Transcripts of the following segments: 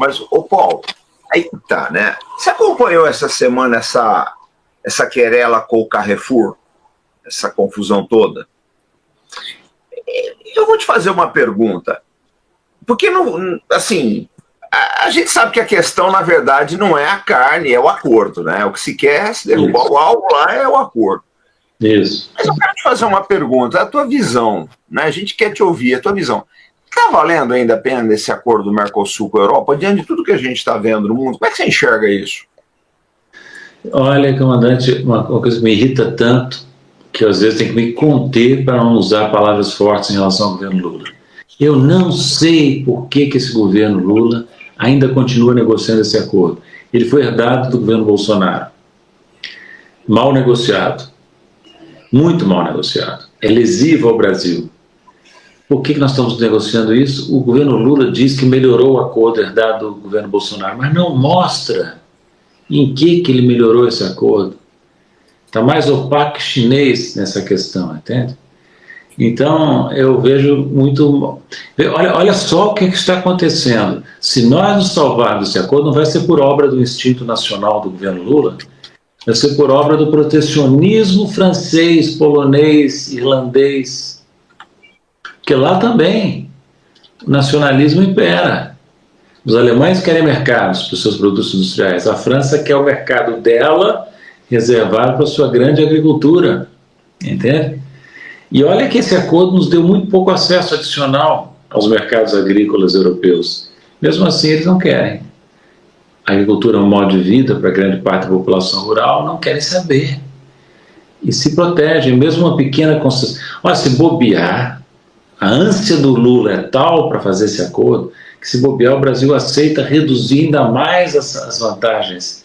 Mas, ô Paulo, aí tá, né? Você acompanhou essa semana essa querela com o Carrefour? Essa confusão toda? Eu vou te fazer uma pergunta. Porque, não, assim, a gente sabe que a questão, na verdade, não é a carne, é o acordo, né? O que se quer é se derrubar o alvo lá, é o acordo. Isso. Mas eu quero te fazer uma pergunta, a tua visão, né? A gente quer te ouvir, a tua visão. Está valendo ainda a pena esse acordo do Mercosul com a Europa, diante de tudo que a gente está vendo no mundo? Como é que você enxerga isso? Olha, comandante, uma coisa que me irrita tanto, que eu, às vezes tenho que me conter para não usar palavras fortes em relação ao governo Lula. Eu não sei por que esse governo Lula ainda continua negociando esse acordo. Ele foi herdado do governo Bolsonaro. Mal negociado. Muito mal negociado. É lesivo ao Brasil. Por que nós estamos negociando isso? O governo Lula diz que melhorou o acordo herdado do governo Bolsonaro, mas não mostra em que ele melhorou esse acordo. Está mais opaco que chinês nessa questão, entende? Então, eu vejo muito... Olha só o que está acontecendo. Se nós nos salvarmos desse acordo, não vai ser por obra do instinto nacional do governo Lula, vai ser por obra do protecionismo francês, polonês, irlandês. Porque lá também o nacionalismo impera. Os alemães querem mercados para os seus produtos industriais. A França quer o mercado dela reservado para a sua grande agricultura. Entende? E olha que esse acordo nos deu muito pouco acesso adicional aos mercados agrícolas europeus. Mesmo assim, eles não querem. A agricultura é um modo de vida para grande parte da população rural, não querem saber. E se protegem, mesmo uma pequena concessão. Olha, se bobear, a ânsia do Lula é tal para fazer esse acordo, que se bobear, o Brasil aceita reduzir ainda mais as vantagens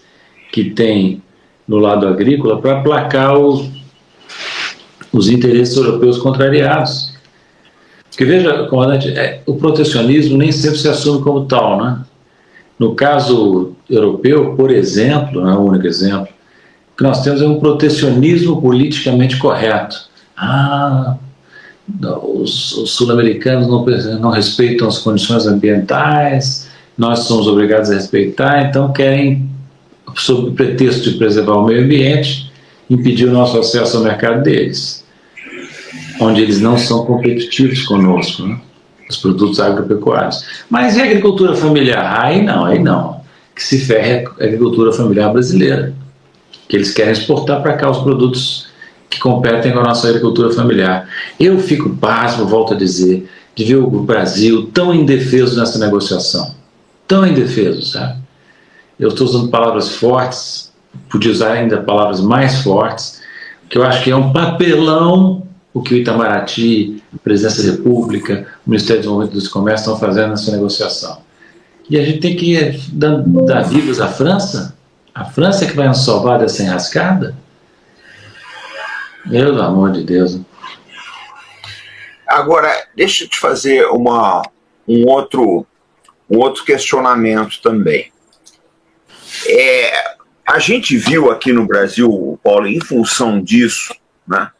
que tem no lado agrícola para aplacar os interesses europeus contrariados. Porque veja, comandante, o protecionismo nem sempre se assume como tal, né? No caso europeu, por exemplo, não é o único exemplo, o que nós temos é um protecionismo politicamente correto. Os sul-americanos não respeitam as condições ambientais, nós somos obrigados a respeitar, então querem, sob o pretexto de preservar o meio ambiente, impedir o nosso acesso ao mercado deles, onde eles não são competitivos conosco, né? Os produtos agropecuários. Mas e a agricultura familiar? Aí não. Que se ferre a agricultura familiar brasileira, que eles querem exportar para cá os produtos que competem com a nossa agricultura familiar. Eu fico pasmo, volto a dizer, de ver o Brasil tão indefeso nessa negociação. Tão indefeso, sabe? Eu estou usando palavras fortes, podia usar ainda palavras mais fortes, que eu acho que é um papelão o que o Itamaraty, a Presidência da República, o Ministério do Desenvolvimento do Comércio estão fazendo nessa negociação. E a gente tem que dar vivos à França? A França é que vai nos salvar dessa enrascada? Pelo amor de Deus. Agora, deixa eu te fazer um outro questionamento também. A gente viu aqui no Brasil, Paulo, em função disso, né,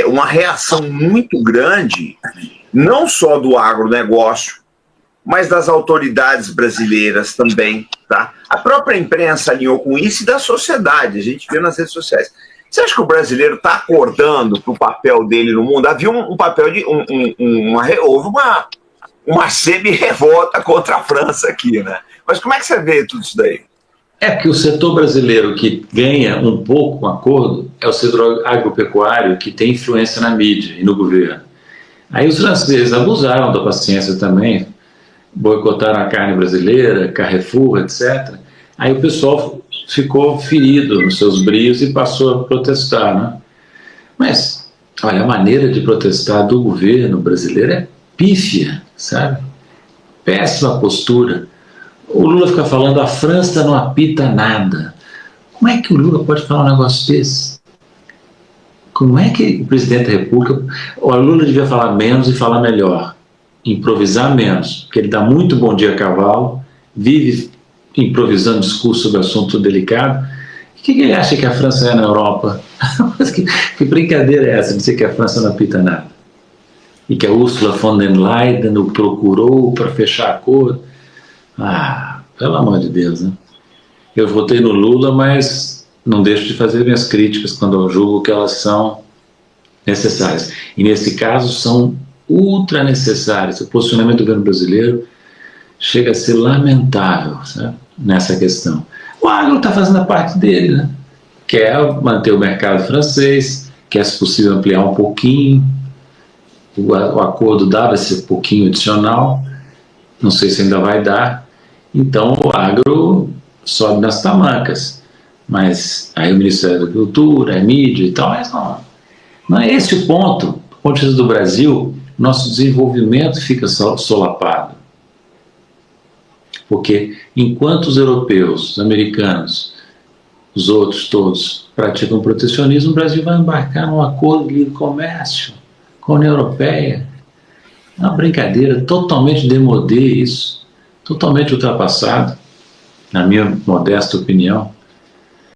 uma reação muito grande, não só do agronegócio, mas das autoridades brasileiras também. Tá? A própria imprensa alinhou com isso e da sociedade, a gente viu nas redes sociais. Você acha que o brasileiro está acordando para o papel dele no mundo? Havia um papel de... houve uma semi-revolta contra a França aqui, né? Mas como é que você vê tudo isso daí? É que o setor brasileiro que ganha um pouco com o acordo é o setor agropecuário, que tem influência na mídia e no governo. Aí os franceses abusaram da paciência também, boicotaram a carne brasileira, Carrefour, etc. Aí o pessoal ficou ferido nos seus brios e passou a protestar, né? Mas, olha, a maneira de protestar do governo brasileiro é pífia, sabe? Péssima postura. O Lula fica falando, a França não apita nada. Como é que o Lula pode falar um negócio desse? Como é que o presidente da República... O Lula devia falar menos e falar melhor. Improvisar menos, porque ele dá muito bom dia a cavalo, vive improvisando discurso sobre assunto delicado. O que ele acha que a França é na Europa? que brincadeira é essa de dizer que a França não apita nada? E que a Ursula von der Leyen o procurou para fechar acordo? Pelo amor de Deus, né? Eu votei no Lula, mas não deixo de fazer minhas críticas quando eu julgo que elas são necessárias. E nesse caso são ultra necessárias. O posicionamento do governo brasileiro chega a ser lamentável, sabe, nessa questão. O agro está fazendo a parte dele, né? Quer manter o mercado francês, quer, se possível, ampliar um pouquinho. O acordo dava esse pouquinho adicional, não sei se ainda vai dar. Então o agro sobe nas tamancas. Mas aí o Ministério da Agricultura, a mídia e tal, mas não é esse o ponto. Do ponto de vista do Brasil, nosso desenvolvimento fica solapado. Porque enquanto os europeus, os americanos, os outros todos praticam protecionismo, o Brasil vai embarcar num acordo de livre comércio com a União Europeia. É uma brincadeira totalmente démodé isso, totalmente ultrapassado, na minha modesta opinião.